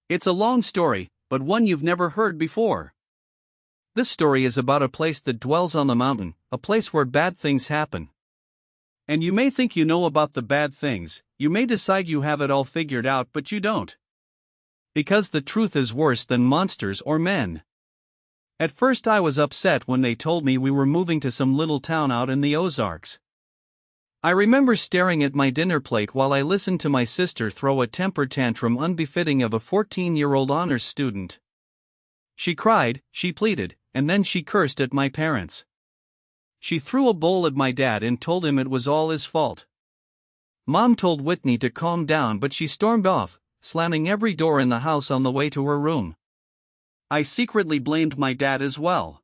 It's a long story, but one you've never heard before. This story is about a place that dwells on the mountain, a place where bad things happen. And you may think you know about the bad things, you may decide you have it all figured out, but you don't. Because the truth is worse than monsters or men. At first I was upset when they told me we were moving to some little town out in the Ozarks. I remember staring at my dinner plate while I listened to my sister throw a temper tantrum unbefitting of a 14-year-old honors student. She cried, she pleaded, and then she cursed at my parents. She threw a bowl at my dad and told him it was all his fault. Mom told Whitney to calm down, but she stormed off, slamming every door in the house on the way to her room. I secretly blamed my dad as well.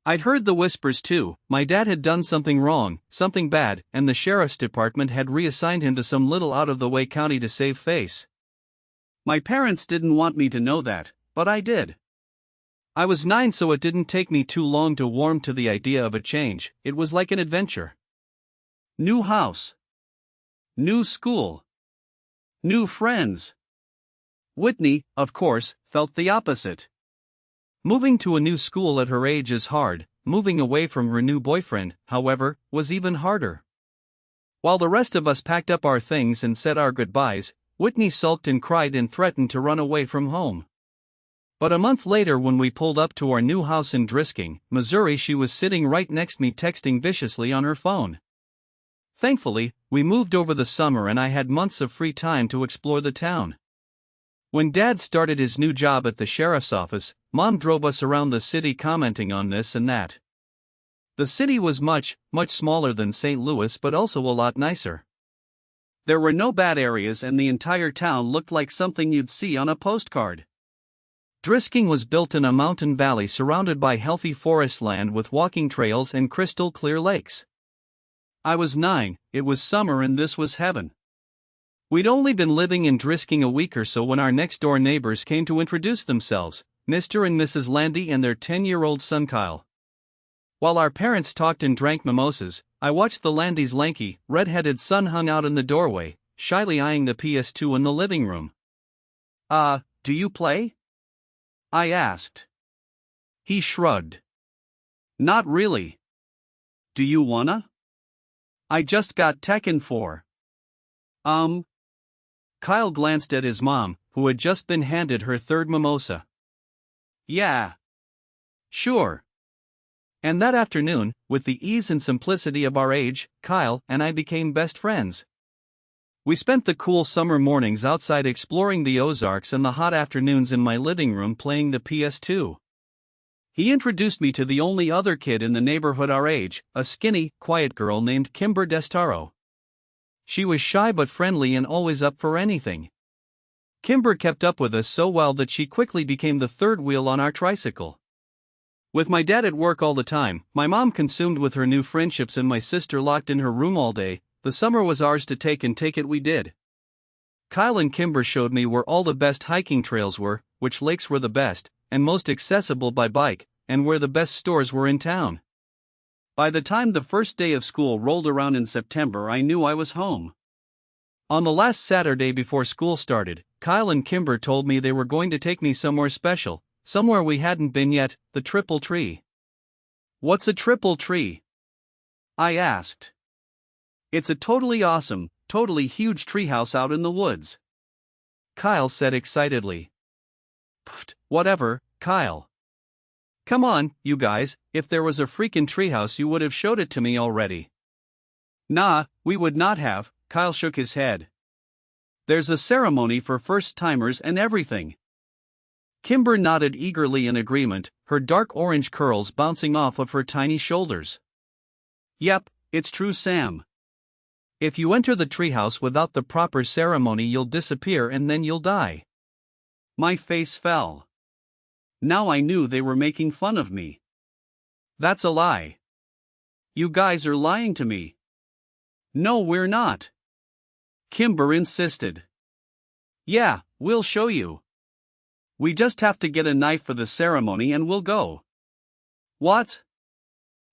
I'd heard the whispers too. My dad had done something wrong, something bad, and the sheriff's department had reassigned him to some little out-of-the-way county to save face. My parents didn't want me to know that, but I did. I was 9, so it didn't take me too long to warm to the idea of a change. It was like an adventure. New house. New school. New friends. Whitney, of course, felt the opposite. Moving to a new school at her age is hard. Moving away from her new boyfriend, however, was even harder. While the rest of us packed up our things and said our goodbyes, Whitney sulked and cried and threatened to run away from home. But a month later, when we pulled up to our new house in Drisking, Missouri, she was sitting right next to me texting viciously on her phone. Thankfully, we moved over the summer and I had months of free time to explore the town. When Dad started his new job at the sheriff's office, Mom drove us around the city commenting on this and that. The city was much, much smaller than St. Louis, but also a lot nicer. There were no bad areas and the entire town looked like something you'd see on a postcard. Drisking was built in a mountain valley surrounded by healthy forest land with walking trails and crystal clear lakes. I was 9, it was summer and this was heaven. We'd only been living in Drisking a week or so when our next-door neighbors came to introduce themselves, Mr. and Mrs. Landy and their 10-year-old son Kyle. While our parents talked and drank mimosas, I watched the Landys' lanky, red-headed son hung out in the doorway, shyly eyeing the PS2 in the living room. Do you play?" I asked. He shrugged. "Not really. Do you wanna? I just got Tekken 4. Kyle glanced at his mom, who had just been handed her third mimosa. "Yeah. Sure." And that afternoon, with the ease and simplicity of our age, Kyle and I became best friends. We spent the cool summer mornings outside exploring the Ozarks and the hot afternoons in my living room playing the PS2. He introduced me to the only other kid in the neighborhood our age, a skinny, quiet girl named Kimber Destaro. She was shy but friendly and always up for anything. Kimber kept up with us so well that she quickly became the third wheel on our tricycle. With my dad at work all the time, my mom consumed with her new friendships, and my sister locked in her room all day, the summer was ours to take, and take it we did. Kyle and Kimber showed me where all the best hiking trails were, which lakes were the best and most accessible by bike, and where the best stores were in town. By the time the first day of school rolled around in September, I knew I was home. On the last Saturday before school started, Kyle and Kimber told me they were going to take me somewhere special, somewhere we hadn't been yet, the Triple Tree. "What's a triple tree?" I asked. "It's a totally awesome, totally huge treehouse out in the woods," Kyle said excitedly. "Pfft, whatever, Kyle. Come on, you guys, if there was a freaking treehouse you would have showed it to me already." "Nah, we would not have," Kyle shook his head. "There's a ceremony for first-timers and everything." Kimber nodded eagerly in agreement, her dark orange curls bouncing off of her tiny shoulders. "Yep, it's true, Sam. If you enter the treehouse without the proper ceremony, you'll disappear and then you'll die." My face fell. Now I knew they were making fun of me. "That's a lie. You guys are lying to me." "No, we're not," Kimber insisted. "Yeah, we'll show you. We just have to get a knife for the ceremony and we'll go." "What?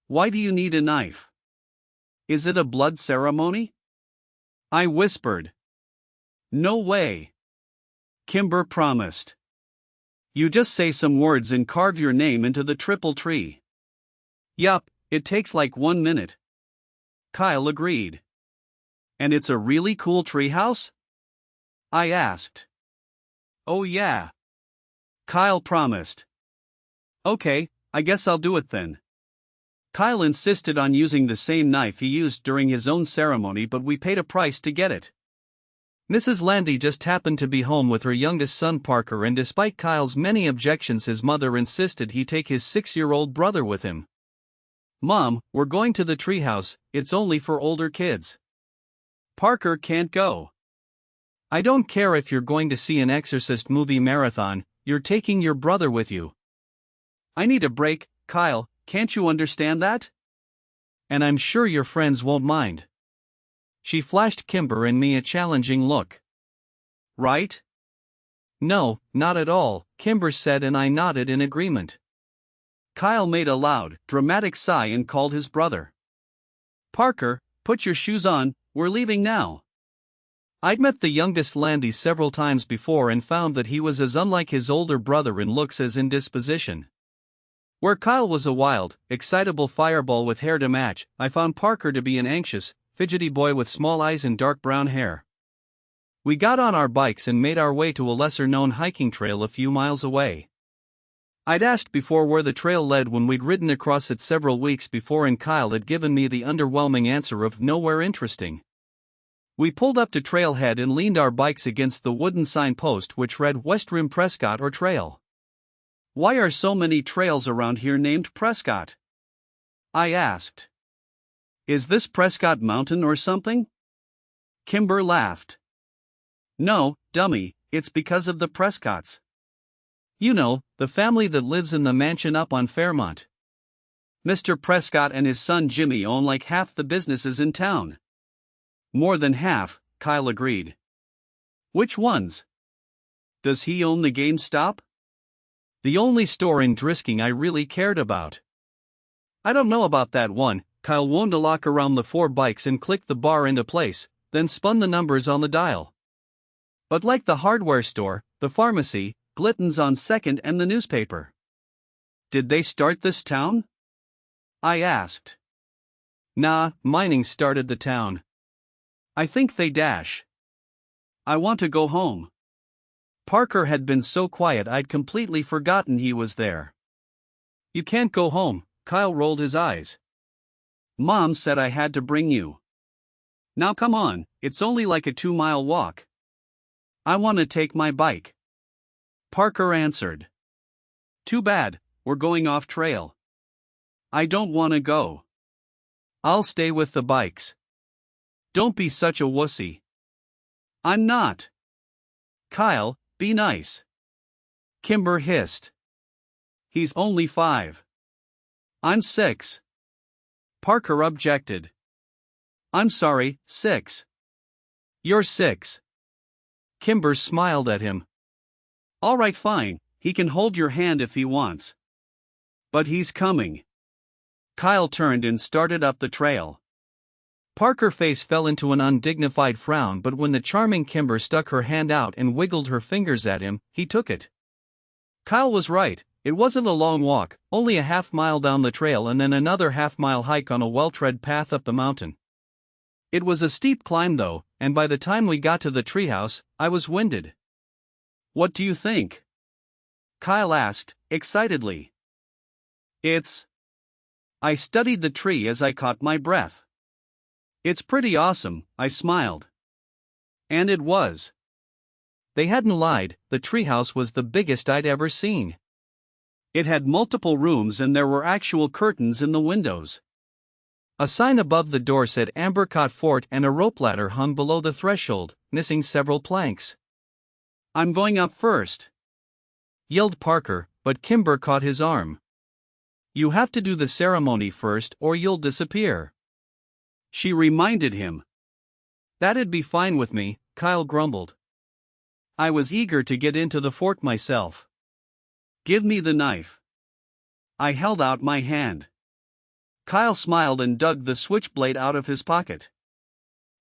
Why do you need a knife? Is it a blood ceremony?" I whispered. "No way." Kimber promised. You just say some words and carve your name into the triple tree. Yup, it takes like 1 minute. Kyle agreed. And it's a really cool treehouse? I asked. Oh yeah. Kyle promised. Okay, I guess I'll do it then. Kyle insisted on using the same knife he used during his own ceremony, but we paid a price to get it. Mrs. Landy just happened to be home with her youngest son Parker, and despite Kyle's many objections, his mother insisted he take his 6-year-old brother with him. Mom, we're going to the treehouse, it's only for older kids. Parker can't go. I don't care if you're going to see an Exorcist movie marathon, you're taking your brother with you. I need a break, Kyle, can't you understand that? And I'm sure your friends won't mind. She flashed Kimber and me a challenging look. Right? No, not at all, Kimber said, and I nodded in agreement. Kyle made a loud, dramatic sigh and called his brother. Parker, put your shoes on, we're leaving now. I'd met the youngest Landy several times before and found that he was as unlike his older brother in looks as in disposition. Where Kyle was a wild, excitable fireball with hair to match, I found Parker to be an anxious, fidgety boy with small eyes and dark brown hair. We got on our bikes and made our way to a lesser-known hiking trail a few miles away. I'd asked before where the trail led when we'd ridden across it several weeks before, and Kyle had given me the underwhelming answer of nowhere interesting. We pulled up to trailhead and leaned our bikes against the wooden signpost which read West Rim Prescott or Trail. Why are so many trails around here named Prescott? I asked. Is this Prescott Mountain or something? Kimber laughed. No, dummy, it's because of the Prescotts. You know, the family that lives in the mansion up on Fairmont. Mr. Prescott and his son Jimmy own like half the businesses in town. More than half, Kyle agreed. Which ones? Does he own the GameStop? The only store in Drisking I really cared about. I don't know about that one. Kyle wound a lock around the 4 bikes and clicked the bar into place, then spun the numbers on the dial. But like the hardware store, the pharmacy, Glitton's on Second, and the newspaper. Did they start this town? I asked. Nah, mining started the town. I think they dash. I want to go home. Parker had been so quiet I'd completely forgotten he was there. You can't go home, Kyle rolled his eyes. Mom said I had to bring you. Now come on, it's only like a 2-mile walk. I want to take my bike. Parker answered. Too bad, we're going off trail. I don't want to go. I'll stay with the bikes. Don't be such a wussy. I'm not. Kyle, be nice. Kimber hissed. He's only 5. I'm 6. Parker objected. I'm sorry, 6. You're 6. Kimber smiled at him. All right, fine, he can hold your hand if he wants. But he's coming. Kyle turned and started up the trail. Parker's face fell into an undignified frown, but when the charming Kimber stuck her hand out and wiggled her fingers at him, he took it. Kyle was right, it wasn't a long walk, only a half-mile down the trail and then another half-mile hike on a well-tread path up the mountain. It was a steep climb though, and by the time we got to the treehouse, I was winded. What do you think? Kyle asked, excitedly. I studied the tree as I caught my breath. It's pretty awesome, I smiled. And it was. They hadn't lied, the treehouse was the biggest I'd ever seen. It had multiple rooms and there were actual curtains in the windows. A sign above the door said Ambercott Fort and a rope ladder hung below the threshold, missing several planks. I'm going up first, yelled Parker, but Kimber caught his arm. You have to do the ceremony first or you'll disappear. She reminded him. That'd be fine with me, Kyle grumbled. I was eager to get into the fort myself. Give me the knife. I held out my hand. Kyle smiled and dug the switchblade out of his pocket.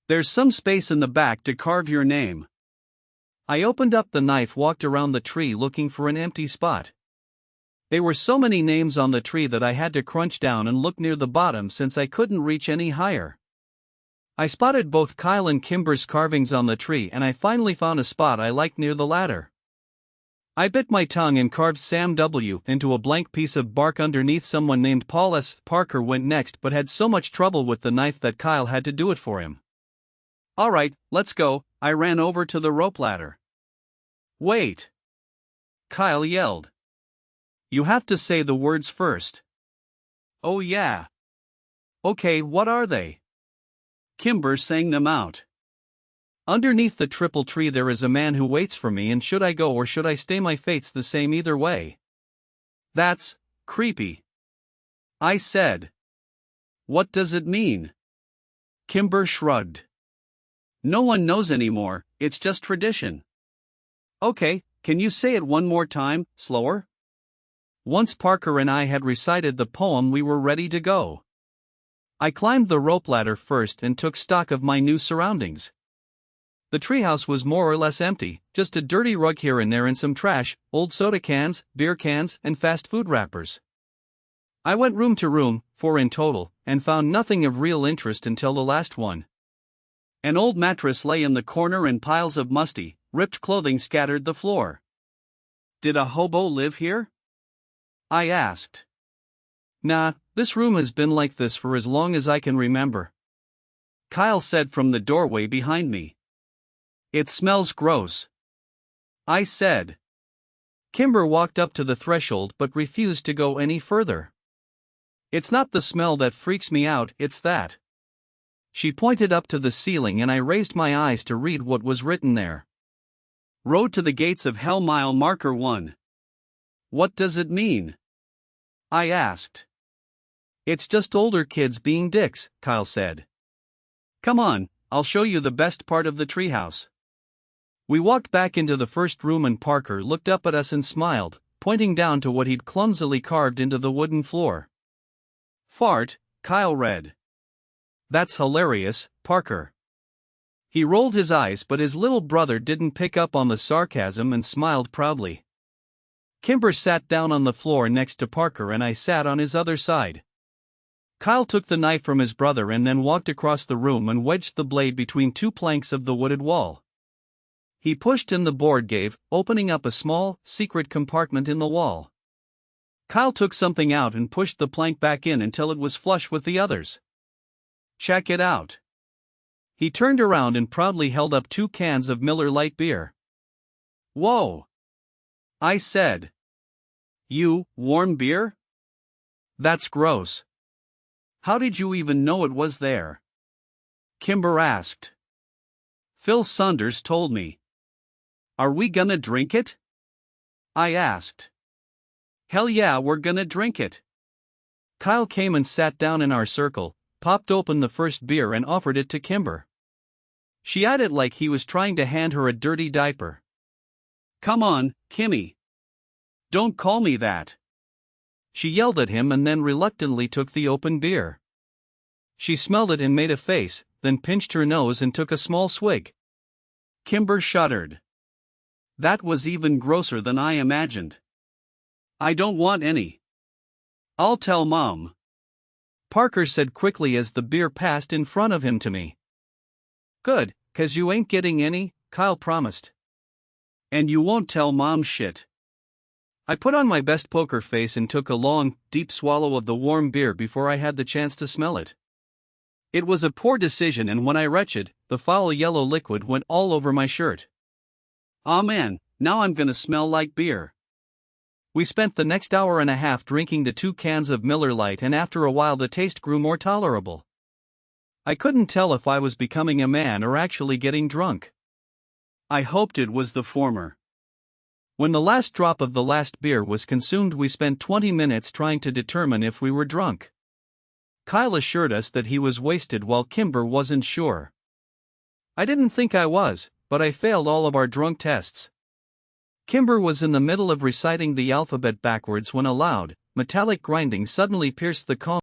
There's some space in the back to carve your name. I opened up the knife, walked around the tree looking for an empty spot. There were so many names on the tree that I had to crunch down and look near the bottom since I couldn't reach any higher. I spotted both Kyle and Kimber's carvings on the tree, and I finally found a spot I liked near the ladder. I bit my tongue and carved Sam W. into a blank piece of bark underneath. Someone named Paul S. Parker went next but had so much trouble with the knife that Kyle had to do it for him. "Alright, let's go," I ran over to the rope ladder. "Wait!" Kyle yelled. "You have to say the words first." "Oh yeah." "Okay, what are they?" Kimber sang them out. "Underneath the triple tree there is a man who waits for me, and should I go or should I stay, my fate's the same either way." "That's creepy," I said. "What does it mean?" Kimber shrugged. "No one knows anymore, it's just tradition." "Okay, can you say it one more time, slower?" Once Parker and I had recited the poem, we were ready to go. I climbed the rope ladder first and took stock of my new surroundings. The treehouse was more or less empty, just a dirty rug here and there and some trash, old soda cans, beer cans, and fast food wrappers. I went room to room, 4 in total, and found nothing of real interest until the last one. An old mattress lay in the corner and piles of musty, ripped clothing scattered the floor. "Did a hobo live here?" I asked. "Nah, this room has been like this for as long as I can remember," Kyle said from the doorway behind me. "It smells gross," I said. Kimber walked up to the threshold but refused to go any further. "It's not the smell that freaks me out, it's that." She pointed up to the ceiling and I raised my eyes to read what was written there. "Road to the Gates of Hell, mile marker 1. "What does it mean?" I asked. "It's just older kids being dicks," Kyle said. "Come on, I'll show you the best part of the treehouse." We walked back into the first room and Parker looked up at us and smiled, pointing down to what he'd clumsily carved into the wooden floor. "Fart," Kyle read. "That's hilarious, Parker." He rolled his eyes but his little brother didn't pick up on the sarcasm and smiled proudly. Kimber sat down on the floor next to Parker and I sat on his other side. Kyle took the knife from his brother and then walked across the room and wedged the blade between 2 planks of the wooded wall. He pushed in the board gave, opening up a small, secret compartment in the wall. Kyle took something out and pushed the plank back in until it was flush with the others. "Check it out." He turned around and proudly held up 2 cans of Miller Lite beer. "Whoa!" I said. "You, warm beer? That's gross. How did you even know it was there?" Kimber asked. "Phil Saunders told me." "Are we gonna drink it?" I asked. "Hell yeah, we're gonna drink it." Kyle came and sat down in our circle, popped open the first beer and offered it to Kimber. She eyed it like he was trying to hand her a dirty diaper. "Come on, Kimmy. Don't call me that." She yelled at him and then reluctantly took the open beer. She smelled it and made a face, then pinched her nose and took a small swig. Kimber shuddered. "That was even grosser than I imagined. I don't want any. I'll tell Mom," Parker said quickly as the beer passed in front of him to me. "Good, 'cause you ain't getting any," Kyle promised. "And you won't tell Mom shit." I put on my best poker face and took a long, deep swallow of the warm beer before I had the chance to smell it. It was a poor decision, and when I retched, the foul yellow liquid went all over my shirt. "Aw man, now I'm gonna smell like beer." We spent the next hour and a half drinking the 2 cans of Miller Lite, and after a while the taste grew more tolerable. I couldn't tell if I was becoming a man or actually getting drunk. I hoped it was the former. When the last drop of the last beer was consumed, we spent 20 minutes trying to determine if we were drunk. Kyle assured us that he was wasted while Kimber wasn't sure. I didn't think I was, but I failed all of our drunk tests. Kimber was in the middle of reciting the alphabet backwards when a loud, metallic grinding suddenly pierced the calm